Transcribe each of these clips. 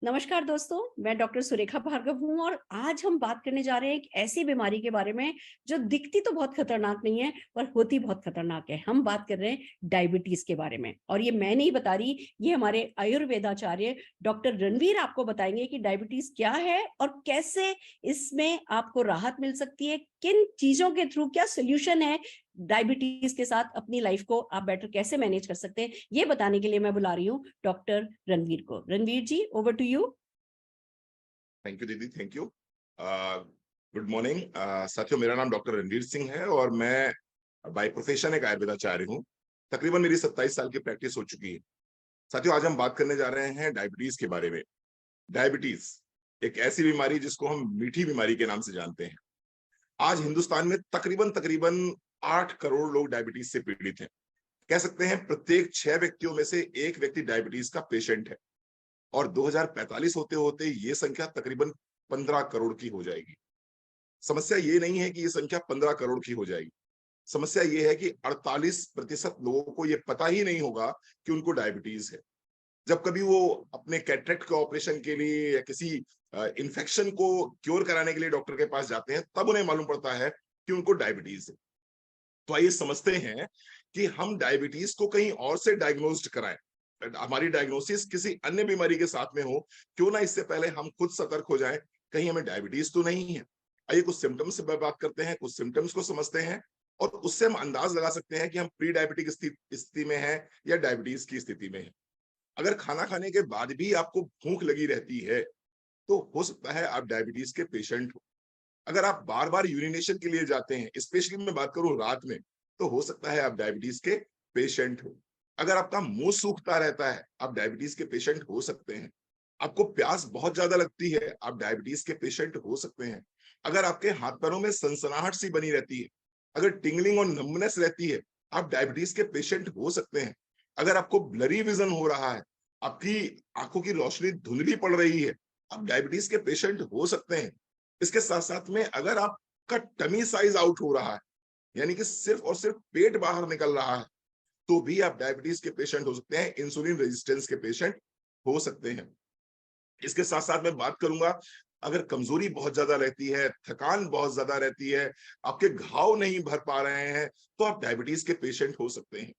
नमस्कार दोस्तों, मैं डॉक्टर सुरेखा भार्गव हूँ और आज हम बात करने जा रहे हैं एक ऐसी बीमारी के बारे में जो दिखती तो बहुत खतरनाक नहीं है पर होती बहुत खतरनाक है। हम बात कर रहे हैं डायबिटीज के बारे में और ये मैं नहीं बता रही, ये हमारे आयुर्वेदाचार्य डॉक्टर रणवीर आपको बताएंगे कि डायबिटीज क्या है और कैसे इसमें आपको राहत मिल सकती है, किन चीजों के थ्रू क्या सोल्यूशन है डायबिटीज के साथ अपनी लाइफ को आप बेटर कैसे मैनेज कर सकते हैं। ये बताने के लिए मैं बुला रही हूँ डॉक्टर रणवीर को। Ranveer ji, over to you. Thank you दीदी, थैंक यू। गुड मॉर्निंग साथियों, मेरा नाम डॉक्टर रणवीर सिंह है और मैं बाय प्रोफेशन एक आयुर्वेदाचार्य हूँ। तकरीबन मेरी 27 साल की प्रैक्टिस हो चुकी है। साथियों, आज हम बात करने जा रहे हैं डायबिटीज के बारे में। डायबिटीज एक ऐसी बीमारी जिसको हम मीठी बीमारी के नाम से जानते हैं। आज हिंदुस्तान में तकरीबन तकरीबन 8 करोड़ लोग डायबिटीज से पीड़ित हैं। कह सकते हैं प्रत्येक 6 व्यक्तियों में से एक व्यक्ति डायबिटीज का पेशेंट है और 2045 होते होते ये संख्या तकरीबन 15 करोड़ की हो जाएगी। समस्या ये नहीं है कि ये संख्या 15 करोड़ की हो जाएगी। समस्या ये है कि 48% लोगों को ये पता ही नहीं होगा कि उनको डायबिटीज है। जब कभी वो अपने कैटरेक्ट के ऑपरेशन के लिए या किसी इन्फेक्शन को क्योर कराने के लिए डॉक्टर के पास जाते हैं, तब उन्हें मालूम पड़ता है कि उनको डायबिटीज है। तो आइए समझते हैं कि हम डायबिटीज को कहीं और से डायग्नोस्ड कराएं। हमारी डायग्नोसिस किसी अन्य बीमारी के साथ में हो, क्यों ना इससे पहले हम खुद सतर्क हो जाएं, कहीं हमें डायबिटीज तो नहीं है। आइए कुछ सिम्टम्स से बात करते हैं, कुछ सिम्टम्स को समझते हैं और उससे हम अंदाज लगा सकते हैं कि हम प्री डायबिटिक स्थिति में हैं या डायबिटीज की स्थिति में हैं। अगर खाना खाने के बाद भी आपको भूख लगी रहती है, तो हो सकता है आप डायबिटीज के पेशेंट हो। अगर आप बार बार यूरिनेशन के लिए जाते हैं, स्पेशली मैं बात करूं रात में, तो हो सकता है आप डायबिटीज के पेशेंट हो। अगर आपका मुंह सूखता रहता है, आप डायबिटीज के पेशेंट हो सकते हैं। आपको प्यास बहुत ज्यादा लगती है, आप डायबिटीज के पेशेंट हो सकते हैं। अगर आपके हाथ पैरों में सनसनाहट सी बनी रहती है, अगर टिंगलिंग और नम्बनेस रहती है, आप डायबिटीज के पेशेंट हो सकते हैं। अगर आपको ब्लरी विजन हो रहा है, आपकी आंखों की रोशनी धुंधली पड़ रही है, आप डायबिटीज के पेशेंट हो सकते हैं। इसके साथ साथ में अगर आपका टमी साइज आउट हो रहा है, यानी कि सिर्फ और सिर्फ पेट बाहर निकल रहा है, तो भी आप डायबिटीज के पेशेंट हो सकते हैं, इंसुलिन रेजिस्टेंस के पेशेंट हो सकते हैं। इसके साथ साथ मैं बात करूंगा, अगर कमजोरी बहुत ज्यादा रहती है, थकान बहुत ज्यादा रहती है, आपके घाव नहीं भर पा रहे हैं, तो आप डायबिटीज के पेशेंट हो सकते हैं।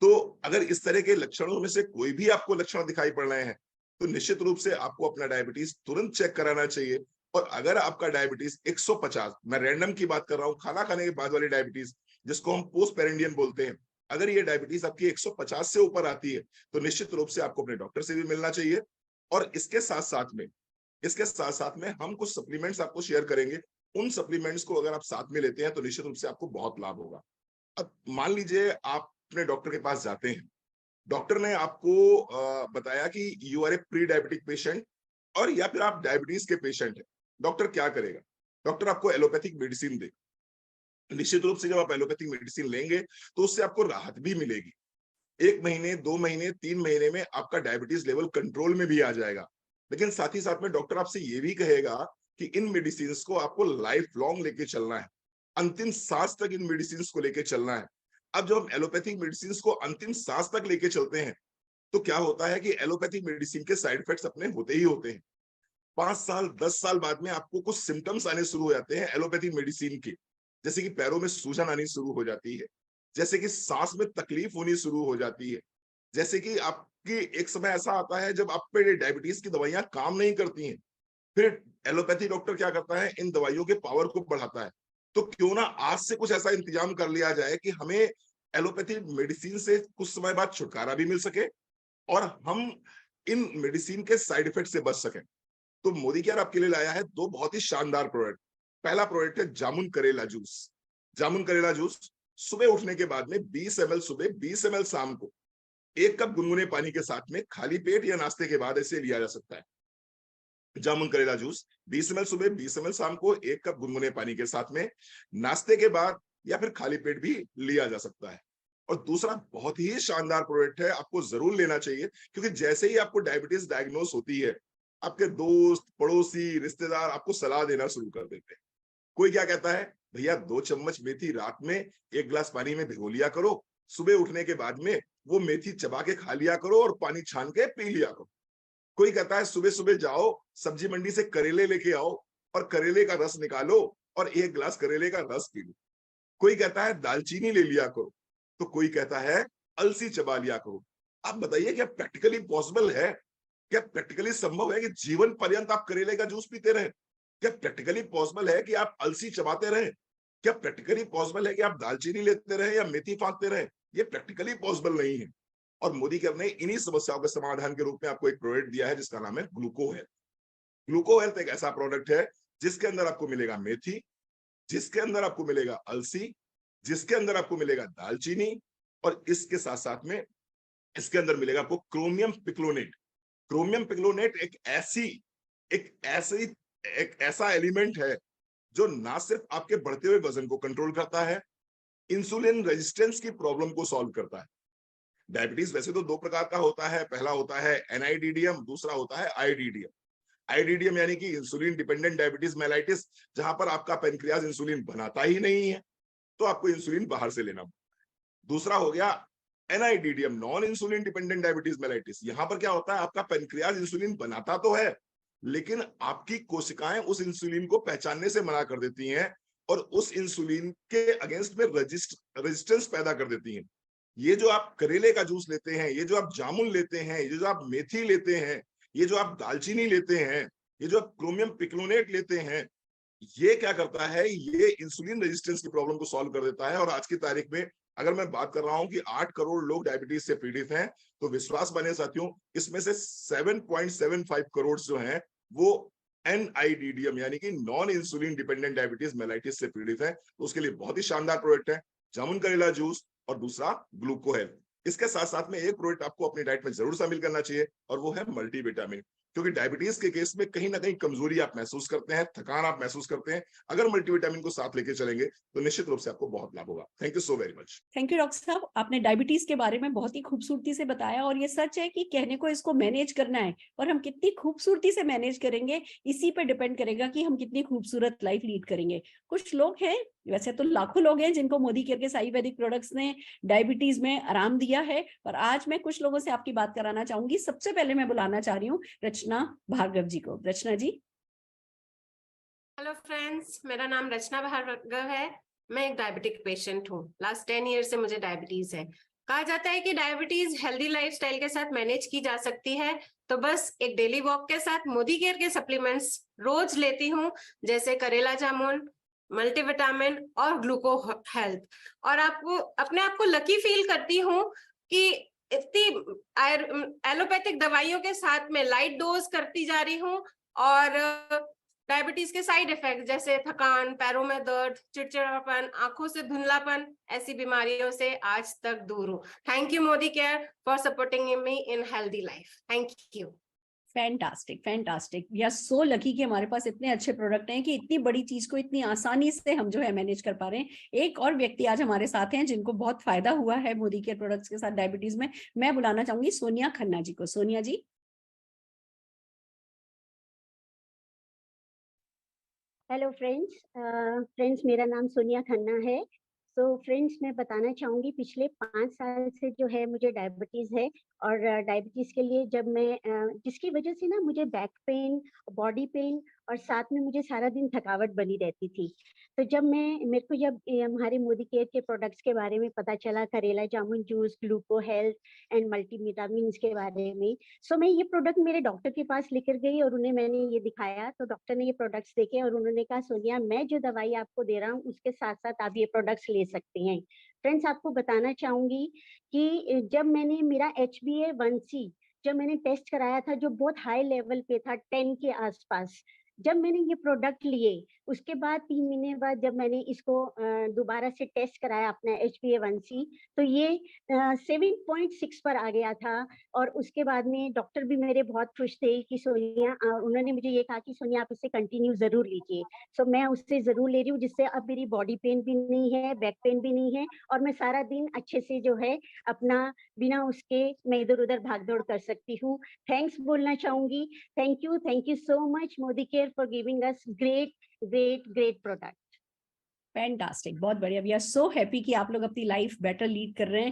तो अगर इस तरह के लक्षणों में से कोई भी आपको लक्षण दिखाई पड़ रहे हैं, तो निश्चित रूप से आपको अपना डायबिटीज तुरंत चेक कराना चाहिए। और अगर आपका डायबिटीज 150, मैं रैंडम की बात कर रहा हूं, खाना खाने के बाद वाली डायबिटीज जिसको हम पोस्ट पेरेंडियन बोलते हैं, अगर ये डायबिटीज आपकी 150 से ऊपर आती है, तो निश्चित रूप से आपको अपने डॉक्टर से भी मिलना चाहिए। और इसके साथ साथ में हम कुछ सप्लीमेंट्स आपको शेयर करेंगे। उन सप्लीमेंट्स को अगर आप साथ में लेते हैं, तो निश्चित रूप से आपको बहुत लाभ होगा। अब मान लीजिए आप अपने डॉक्टर के पास जाते हैं, डॉक्टर ने आपको बताया कि you are a pre diabetic patient और या फिर आप डायबिटीज के पेशेंट हैं। डॉक्टर क्या करेगा? डॉक्टर आपको एलोपैथिक मेडिसिन देगा। निश्चित रूप से जब आप एलोपैथिक मेडिसिन लेंगे, तो उससे आपको राहत भी मिलेगी। 1 महीने, 2 महीने, 3 महीने में आपका डायबिटीज लेवल कंट्रोल में भी आ जाएगा। लेकिन साथ ही साथ में डॉक्टर आपसे ये भी कहेगा कि इन मेडिसिन को आपको लाइफ लॉन्ग लेके चलना है, अंतिम सांस तक इन मेडिसिन को लेके चलना है। अब जब हम एलोपैथिक मेडिसिन को अंतिम सांस तक लेके चलते हैं, तो क्या होता है कि एलोपैथिक मेडिसिन के साइड इफेक्ट्स अपने होते ही होते हैं। 5 साल 10 साल बाद में आपको कुछ सिम्टम्स आने शुरू हो जाते हैं एलोपैथिक मेडिसिन के, जैसे कि पैरों में सूजन आनी शुरू हो जाती है, जैसे कि सांस में तकलीफ होनी शुरू हो जाती है, जैसे कि आपकी एक समय ऐसा आता है जब आप पे डायबिटीज की दवाइयां काम नहीं करती हैं। फिर एलोपैथी डॉक्टर क्या करता है, इन दवाइयों के पावर को बढ़ाता है। तो क्यों ना आज से कुछ ऐसा इंतजाम कर लिया जाए कि हमें एलोपैथी मेडिसिन से कुछ समय बाद छुटकारा भी मिल सके और हम इन मेडिसिन के साइड इफेक्ट से बच सकें। तो मोदी केयर आपके लिए लाया है 2 बहुत ही शानदार प्रोडक्ट। पहला प्रोडक्ट है जामुन करेला जूस। जामुन करेला जूस सुबह उठने के बाद में 20 ml सुबह, 20 ml शाम को, 1 कप गुनगुने पानी के साथ में खाली पेट या नाश्ते के बाद ऐसे लिया जा सकता है। जामुन करेला जूस 20 ml सुबह, 20 ml शाम को, 1 कप गुनगुने पानी के साथ में, नाश्ते के बाद या फिर खाली पेट भी लिया जा सकता है। और दूसरा बहुत ही शानदार प्रोडक्ट है, आपको जरूर लेना चाहिए, क्योंकि जैसे ही आपको डायबिटीज डायग्नोस होती है, आपके दोस्त, पड़ोसी, रिश्तेदार आपको सलाह देना शुरू कर देते हैं। कोई क्या कहता है, भैया 2 चम्मच मेथी रात में 1 गिलास पानी में भिगो लिया करो, सुबह उठने के बाद में वो मेथी चबा के खा लिया करो और पानी छान के पी लिया करो। कोई कहता है सुबह सुबह जाओ सब्जी मंडी से करेले लेके आओ और करेले का रस निकालो और एक गिलास करेले का रस पी लो। कोई कहता है दालचीनी ले लिया करो, तो कोई कहता है अलसी चबा लिया करो। आप बताइए क्या प्रैक्टिकली पॉसिबल है? क्या प्रैक्टिकली संभव है कि जीवन पर्यंत आप करेले का जूस पीते रहे? क्या प्रैक्टिकली पॉसिबल है कि आप अलसी चबाते रहे? क्या प्रैक्टिकली पॉसिबल है कि आप दालचीनी लेते रहे या मेथी फाँकते रहे? ये प्रैक्टिकली पॉसिबल नहीं है। और मोदी केयर ने इन्हीं समस्याओं के समाधान के रूप में आपको एक प्रोडक्ट दिया है जिसका नाम है ग्लूको हेल्थ। ग्लूको हेल्थ एक ऐसा प्रोडक्ट है जिसके अंदर आपको मिलेगा मेथी, जिसके अंदर आपको मिलेगा अलसी, जिसके अंदर आपको मिलेगा दालचीनी और इसके साथ-साथ में इसके अंदर मिलेगा आपको क्रोमियम पिक्लोनेट। क्रोमियम पिक्लोनेट एक ऐसा एलिमेंट है जो ना सिर्फ आपके बढ़ते हुए वजन को कंट्रोल करता है, इंसुलिन रेजिस्टेंस की प्रॉब्लम को सॉल्व करता है। डायबिटीज वैसे तो 2 प्रकार का होता है, पहला होता है एनआईडीडीएम, दूसरा होता है आईडीडीएम। आईडीडीएम यानी कि इंसुलिन डिपेंडेंट डायबिटीज मेलाइटिस, जहां पर आपका पैनक्रियाज इंसुलिन बनाता ही नहीं है, तो आपको इंसुलिन बाहर से लेना। दूसरा हो गया NIDDM, non insulin dependent diabetes mellitus. यहां पर क्या होता है, आपका पैनक्रियाज इंसुलिन बनाता तो है, लेकिन आपकी कोशिकाएं उस इंसुलिन को पहचानने से मना कर देती हैं और उस इंसुलिन के अगेंस्ट में रेजिस्टेंस पैदा कर देती हैं। ये जो आप करेले का जूस लेते हैं, ये जो आप जामुन लेते हैं, ये जो आप मेथी लेते हैं, ये जो आप दालचीनी लेते हैं, ये जो आप क्रोमियम पिक्लोनेट लेते हैं, ये क्या करता है, ये इंसुलिन रेजिस्टेंस की प्रॉब्लम को सॉल्व कर देता है। और आज की तारीख में अगर मैं बात कर रहा हूं कि 8 करोड़ लोग डायबिटीज से पीड़ित हैं, तो विश्वास बने साथियों, इसमें से 7.75 करोड़ जो हैं वो एनआईडीडीएम यानी कि non insulin dependent diabetes mellitus से पीड़ित है। तो उसके लिए बहुत ही शानदार प्रोडक्ट है जामुन करेला जूस और दूसरा ग्लूको हेल्थ। इसके साथ साथ में एक प्रोडक्ट आपको अपनी डाइट में जरूर शामिल करना चाहिए और वो है मल्टीविटामिन, क्योंकि डायबिटीज के केस में कहीं ना कहीं कमजोरी आप महसूस करते हैं, थकान आप महसूस करते हैं। अगर मल्टीविटामिन को साथ लेके चलेंगे तो निश्चित रूप से आपको बहुत लाभ होगा। Thank you so very much. Thank you doctor साहब, आपने डायबिटीज के बारे में बहुत ही खूबसूरती से बताया और ये सच है कि कहने को इसको मैनेज करना है और हम कितनी खूबसूरती से मैनेज करेंगे इसी पर डिपेंड करेगा कि हम कितनी खूबसूरत लाइफ लीड करेंगे। कुछ लोग हैं, वैसे तो लाखों लोग हैं, जिनको मोदी केयर के आयुर्वेदिक प्रोडक्ट्स ने डायबिटीज में आराम दिया है, पर आज मैं कुछ लोगों से आपकी बात कराना चाहूंगी। सबसे पहले मैं बुलाना चाह रही हूँ रचना भार्गव जी को। रचना जी। हेलो फ्रेंड्स, मेरा नाम रचना भार्गव है। मैं एक डायबिटिक पेशेंट हूँ। लास्ट 10 ईयर से मुझे डायबिटीज है। कहा जाता है कि डायबिटीज हेल्दी लाइफस्टाइल के साथ मैनेज की जा सकती है, तो बस एक डेली वॉक के साथ मोदी केयर के सप्लीमेंट्स रोज लेती हूँ, जैसे करेला जामुन, मल्टीविटामिन और ग्लूको हेल्थ। और आपको अपने आप को लकी फील करती हूँ कि इतनी एलोपैथिक दवाइयों के साथ में लाइट डोज करती जा रही हूँ और डायबिटीज के साइड इफेक्ट जैसे थकान, पैरों में दर्द, चिड़चिड़ापन, आंखों से धुंधलापन, ऐसी बीमारियों से आज तक दूर हूँ। Thank you Modi care for supporting me in healthy life. Thank you. Fantastic, fantastic. We are so lucky कि हमारे पास इतने अच्छे प्रोडक्ट हैं कि इतनी बड़ी चीज को इतनी आसानी से हम जो है मैनेज कर पा रहे हैं। एक और व्यक्ति आज हमारे साथ हैं जिनको बहुत फायदा हुआ है मोदी केयर प्रोडक्ट्स के साथ डायबिटीज में। मैं बुलाना चाहूंगी सोनिया खन्ना जी को। सोनिया जी। हेलो फ्रेंड्स, मेरा नाम सोनिया खन्ना है। फ्रेंड्स, मैं बताना चाहूँगी पिछले 5 साल से जो है मुझे डायबिटीज़ है और डायबिटीज़ के लिए जब मैं जिसकी वजह से ना मुझे बैक पेन, बॉडी पेन और साथ में मुझे सारा दिन थकावट बनी रहती थी। तो जब मेरे को जब हमारे मोदी केयर के प्रोडक्ट्स के बारे में पता चला, करेला जामुन juice, Gluco Health and multivitamins के बारे में, मैं ये प्रोडक्ट मेरे डॉक्टर के पास लेकर गई और उन्हें मैंने ये दिखाया। तो डॉक्टर ने ये प्रोडक्ट्स देखे और उन्होंने कहा, सोनिया, मैं जो दवाई आपको दे रहा हूँ उसके साथ-साथ आप ये प्रोडक्ट्स ले सकती हैं। फ्रेंड्स, आपको बताना चाहूँगी कि जब मैंने मेरा HbA1c जब मैंने टेस्ट कराया था जो बहुत हाई लेवल पे था 10 के आसपास, जब मैंने ये प्रोडक्ट लिए उसके बाद 3 महीने बाद जब मैंने इसको दोबारा से टेस्ट कराया अपना HbA1c, तो ये 7.6 पर आ गया था। और उसके बाद में डॉक्टर भी मेरे बहुत खुश थे कि सोनिया, उन्होंने मुझे ये कहा कि सोनिया आप इसे कंटिन्यू ज़रूर लीजिए। मैं उससे ज़रूर ले रही हूँ, जिससे अब मेरी बॉडी पेन भी नहीं है, बैक पेन भी नहीं है और मैं सारा दिन अच्छे से जो है अपना बिना उसके मैं इधर-उधर भाग-दौड़ कर सकती हूँ। थैंक्स बोलना चाहूँगी। Thank you so much Modi care for giving us great product. Fantastic, बहुत बढ़िया। वी आर सो हैप्पी कि आप लोग अपनी लाइफ बेटर लीड कर रहे हैं।